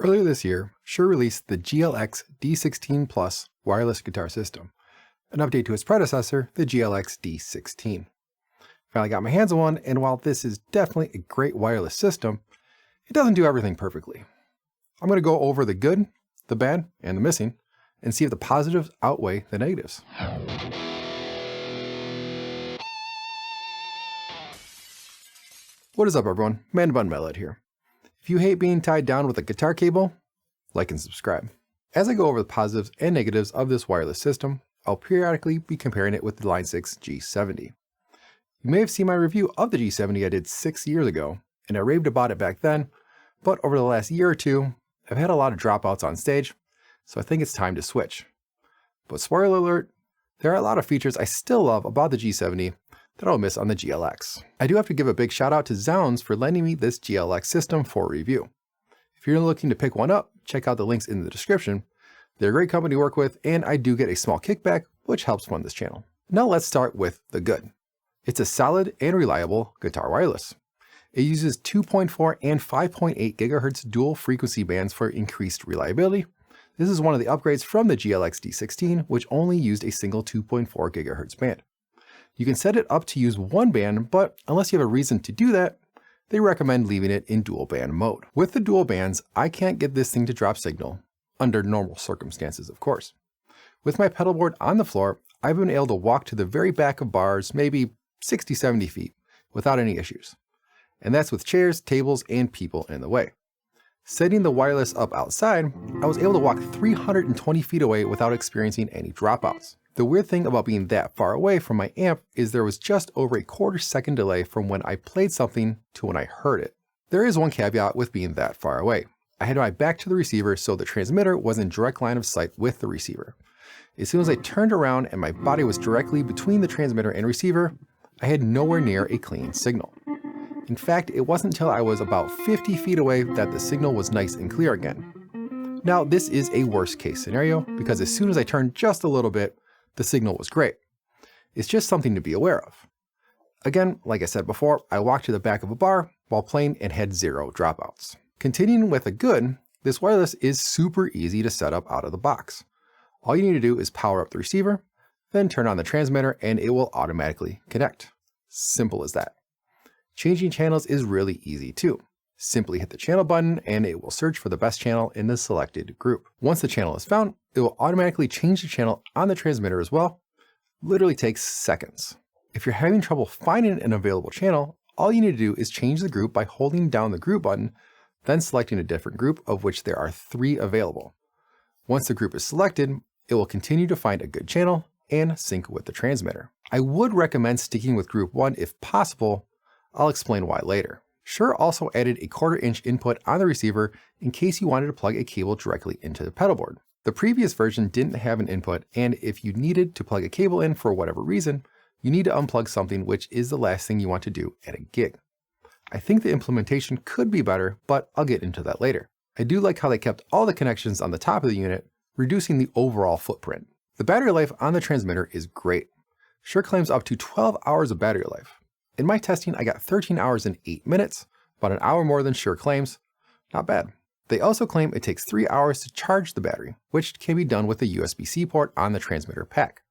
Earlier this year, Shure released the GLXD16 Plus wireless guitar system, an update to its predecessor, the GLXD16. Finally got my hands on one, and while this is definitely a great wireless system, it doesn't do everything perfectly. I'm going to go over the good, the bad, and the missing, and see if the positives outweigh the negatives. What is up, everyone? Man Bun Melod here. If you hate being tied down with a guitar cable, like and subscribe. As I go over the positives and negatives of this wireless system, I'll periodically be comparing it with the Line 6 G70. You may have seen my review of the G70 I did 6 years ago, and I raved about it back then, but over the last year or two, I've had a lot of dropouts on stage, so I think it's time to switch. But spoiler alert, there are a lot of features I still love about the G70 that I'll miss on the GLX. I do have to give a big shout out to Zounds for lending me this GLX system for review. If you're looking to pick one up, check out the links in the description. They're a great company to work with, and I do get a small kickback, which helps fund this channel. Now let's start with the good. It's a solid and reliable guitar wireless. It uses 2.4 and 5.8 GHz dual frequency bands for increased reliability. This is one of the upgrades from the GLXD16, which only used a single 2.4 GHz band. You can set it up to use one band, but unless you have a reason to do that, they recommend leaving it in dual band mode. With the dual bands, I can't get this thing to drop signal, under normal circumstances of course. With my pedal board on the floor, I've been able to walk to the very back of bars, maybe 60-70 feet, without any issues. And that's with chairs, tables, and people in the way. Setting the wireless up outside, I was able to walk 320 feet away without experiencing any dropouts. The weird thing about being that far away from my amp is there was just over a quarter-second delay from when I played something to when I heard it. There is one caveat with being that far away. I had my back to the receiver, so the transmitter was in direct line of sight with the receiver. As soon as I turned around and my body was directly between the transmitter and receiver, I had nowhere near a clean signal. In fact, it wasn't until I was about 50 feet away that the signal was nice and clear again. Now, this is a worst case scenario because as soon as I turned just a little bit, the signal was great. It's just something to be aware of. Again, like I said before, I walked to the back of a bar while playing and had 0 dropouts. Continuing with the good, this wireless is super easy to set up out of the box. All you need to do is power up the receiver, then turn on the transmitter and it will automatically connect. Simple as that. Changing channels is really easy too. Simply hit the channel button and it will search for the best channel in the selected group. Once the channel is found, it will automatically change the channel on the transmitter as well. Literally takes seconds. If you're having trouble finding an available channel, all you need to do is change the group by holding down the group button, then selecting a different group of which there are 3 available. Once the group is selected, it will continue to find a good channel and sync with the transmitter. I would recommend sticking with group 1 if possible. I'll explain why later. Shure also added a 1/4 inch input on the receiver in case you wanted to plug a cable directly into the pedal board. The previous version didn't have an input, and if you needed to plug a cable in for whatever reason, you need to unplug something, which is the last thing you want to do at a gig. I think the implementation could be better, but I'll get into that later. I do like how they kept all the connections on the top of the unit, reducing the overall footprint. The battery life on the transmitter is great. Shure claims up to 12 hours of battery life. In my testing, I got 13 hours and 8 minutes, about an hour more than Shure claims. Not bad. They also claim it takes 3 hours to charge the battery, which can be done with a USB-C port on the transmitter pack.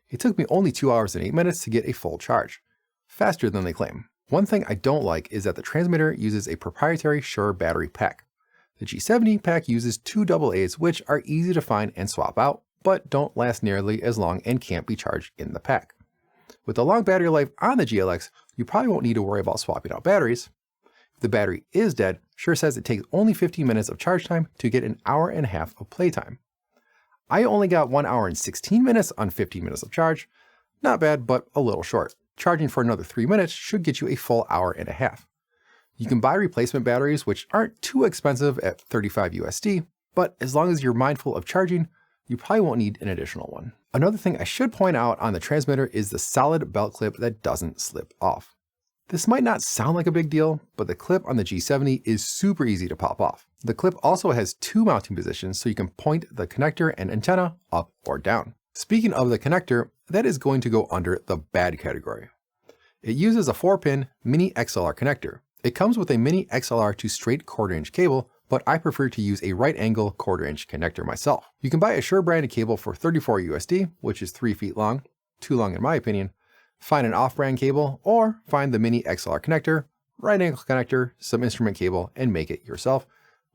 It took me only 2 hours and 8 minutes to get a full charge. Faster than they claim. One thing I don't like is that the transmitter uses a proprietary Shure battery pack. The G70 pack uses 2 AA's, which are easy to find and swap out, but don't last nearly as long and can't be charged in the pack. With the long battery life on the GLX, you probably won't need to worry about swapping out batteries. If the battery is dead, Shure says it takes only 15 minutes of charge time to get an hour and a half of playtime. I only got 1 hour and 16 minutes on 15 minutes of charge. Not bad, but a little short. Charging for another 3 minutes should get you a full hour and a half. You can buy replacement batteries, which aren't too expensive at $35 USD, but as long as you're mindful of charging, you probably won't need an additional one. Another thing I should point out on the transmitter is the solid belt clip that doesn't slip off. This might not sound like a big deal, but the clip on the G70 is super easy to pop off. The clip also has 2 mounting positions, so you can point the connector and antenna up or down. Speaking of the connector, that is going to go under the bad category. It uses a 4-pin mini XLR connector. It comes with a mini XLR to straight 1/4 inch cable, but I prefer to use a right angle 1/4 inch connector myself. You can buy a Shure branded cable for $34 USD, which is 3 feet long, too long in my opinion. Find an off-brand cable, or find the mini XLR connector, right angle connector, some instrument cable, and make it yourself,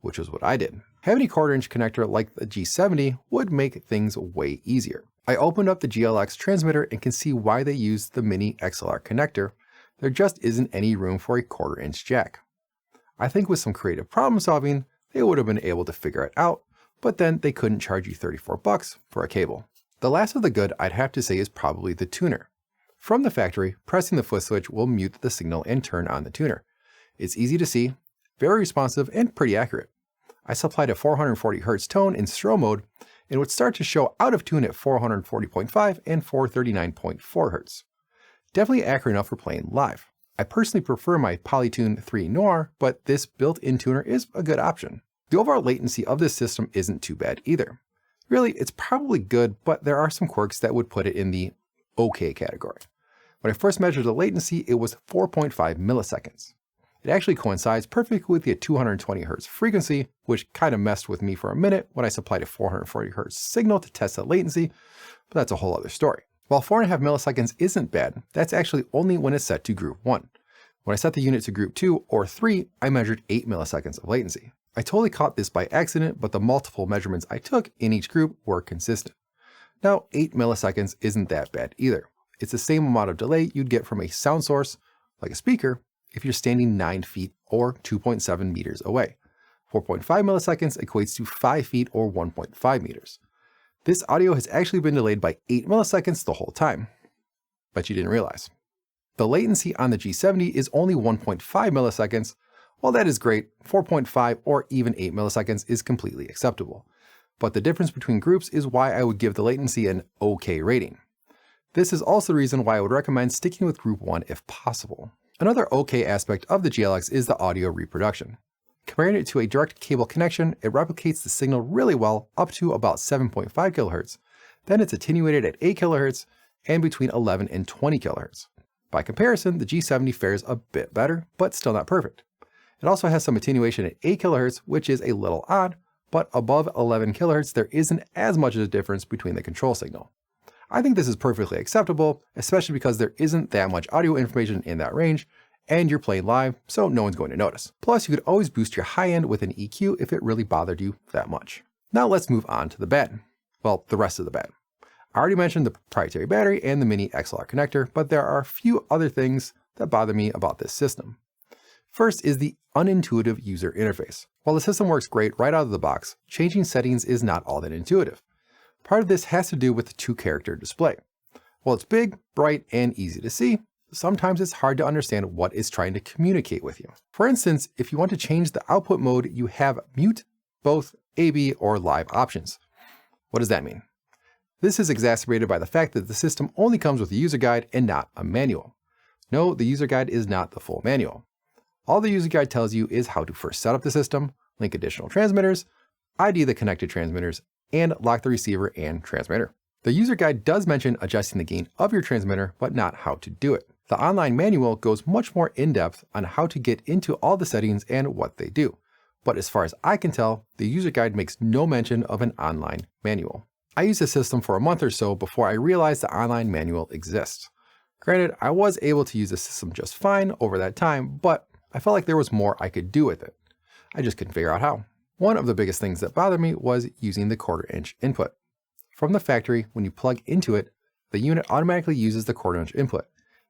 which is what I did. Having a 1/4 inch connector like the G70 would make things way easier. I opened up the GLX transmitter and can see why they used the mini XLR connector. There just isn't any room for a 1/4 inch jack. I think with some creative problem solving, they would have been able to figure it out, but then they couldn't charge you $34 for a cable. The last of the good I'd have to say is probably the tuner. From the factory, pressing the foot switch will mute the signal and turn on the tuner. It's easy to see, very responsive, and pretty accurate. I supplied a 440 Hz tone in strobe mode and would start to show out of tune at 440.5 and 439.4 Hz. Definitely accurate enough for playing live. I personally prefer my Polytune 3 Noir, but this built-in tuner is a good option. The overall latency of this system isn't too bad either. Really, it's probably good, but there are some quirks that would put it in the okay category. When I first measured the latency, it was 4.5 milliseconds. It actually coincides perfectly with the 220 Hz frequency, which kind of messed with me for a minute when I supplied a 440 Hz signal to test that latency, but that's a whole other story. While 4.5 milliseconds isn't bad, that's actually only when it's set to group 1. When I set the unit to group 2 or 3, I measured 8 milliseconds of latency. I totally caught this by accident, but the multiple measurements I took in each group were consistent. Now, 8 milliseconds isn't that bad either. It's the same amount of delay you'd get from a sound source, like a speaker, if you're standing 9 feet or 2.7 meters away. 4.5 milliseconds equates to 5 feet or 1.5 meters. This audio has actually been delayed by 8 milliseconds the whole time, but you didn't realize. The latency on the G70 is only 1.5 milliseconds. While that is great, 4.5 or even 8 milliseconds is completely acceptable. But the difference between groups is why I would give the latency an okay rating. This is also the reason why I would recommend sticking with group 1 if possible. Another okay aspect of the GLX is the audio reproduction. Comparing it to a direct cable connection, it replicates the signal really well up to about 7.5 kHz. Then it's attenuated at 8 kHz and between 11 and 20 kHz. By comparison, the G70 fares a bit better, but still not perfect. It also has some attenuation at 8 kHz, which is a little odd, but above 11 kHz there isn't as much of a difference between the control signal. I think this is perfectly acceptable, especially because there isn't that much audio information in that range, and you're playing live, so no one's going to notice. Plus, you could always boost your high end with an EQ if it really bothered you that much. Now let's move on to the bad. Well, the rest of the bad. I already mentioned the proprietary battery and the mini XLR connector, but there are a few other things that bother me about this system. First is the unintuitive user interface. While the system works great right out of the box, changing settings is not all that intuitive. Part of this has to do with the 2-character display. While it's big, bright, and easy to see, sometimes it's hard to understand what it's trying to communicate with you. For instance, if you want to change the output mode, you have mute, both, AB, or live options. What does that mean? This is exacerbated by the fact that the system only comes with a user guide and not a manual. No, the user guide is not the full manual. All the user guide tells you is how to first set up the system, link additional transmitters, ID the connected transmitters, and lock the receiver and transmitter. The user guide does mention adjusting the gain of your transmitter, but not how to do it. The online manual goes much more in-depth on how to get into all the settings and what they do. But as far as I can tell, the user guide makes no mention of an online manual. I used the system for a month or so before I realized the online manual exists. Granted, I was able to use the system just fine over that time, but I felt like there was more I could do with it. I just couldn't figure out how. One of the biggest things that bothered me was using the 1/4 inch input. From the factory, when you plug into it, the unit automatically uses the 1/4 inch input,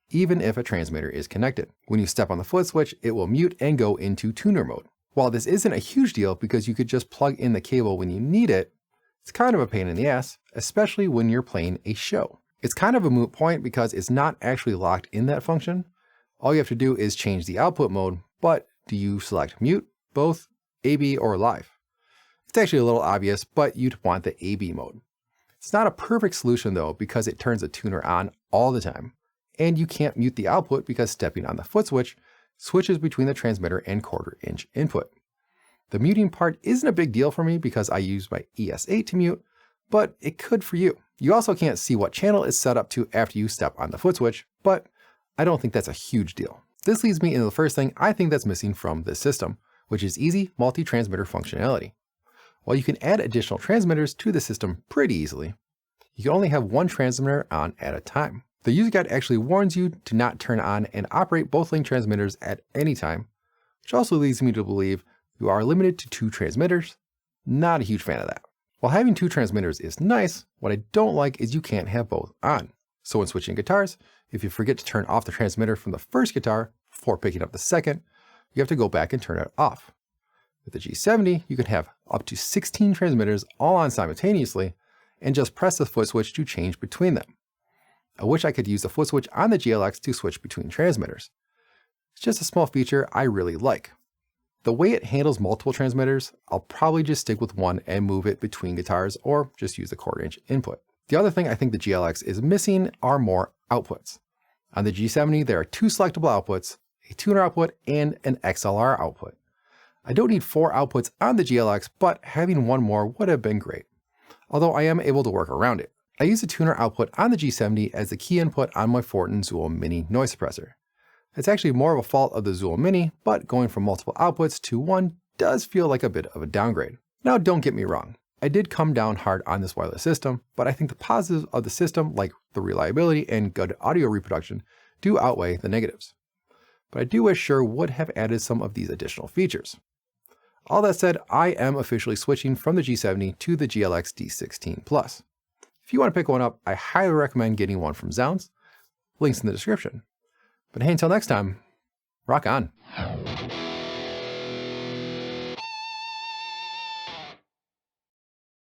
even if a transmitter is connected. When you step on the foot switch, it will mute and go into tuner mode. While this isn't a huge deal because you could just plug in the cable when you need it, it's kind of a pain in the ass, especially when you're playing a show. It's kind of a moot point because it's not actually locked in that function. All you have to do is change the output mode, but do you select mute, both, AB, or live? It's actually a little obvious, but you'd want the AB mode. It's not a perfect solution though because it turns the tuner on all the time, and you can't mute the output because stepping on the foot switch switches between the transmitter and 1/4 inch input. The muting part isn't a big deal for me because I use my ES8 to mute, but it could for you. You also can't see what channel it's set up to after you step on the foot switch, but I don't think that's a huge deal. This leads me into the first thing I think that's missing from this system, which is easy multi-transmitter functionality. While you can add additional transmitters to the system pretty easily, you can only have one transmitter on at a time. The user guide actually warns you to not turn on and operate both link transmitters at any time, which also leads me to believe you are limited to 2 transmitters. Not a huge fan of that. While having 2 transmitters is nice, what I don't like is you can't have both on. So when switching guitars, if you forget to turn off the transmitter from the first guitar before picking up the second, you have to go back and turn it off. With the G70, you can have up to 16 transmitters all on simultaneously and just press the foot switch to change between them. I wish I could use the foot switch on the GLX to switch between transmitters. It's just a small feature I really like. The way it handles multiple transmitters, I'll probably just stick with one and move it between guitars or just use the 1/4 inch input. The other thing I think the GLX is missing are more outputs. On the G70, there are 2 selectable outputs, a tuner output and an XLR output. I don't need 4 outputs on the GLX, but having one more would have been great. Although I am able to work around it. I use the tuner output on the G70 as the key input on my Fortin Zool Mini noise suppressor. It's actually more of a fault of the Zool Mini, but going from multiple outputs to one does feel like a bit of a downgrade. Now don't get me wrong, I did come down hard on this wireless system, but I think the positives of the system, like the reliability and good audio reproduction, do outweigh the negatives. But I do wish Shure would have added some of these additional features. All that said, I am officially switching from the G70 to the GLXD16 Plus. If you want to pick one up, I highly recommend getting one from Zounds. Links in the description. But hey, until next time, rock on.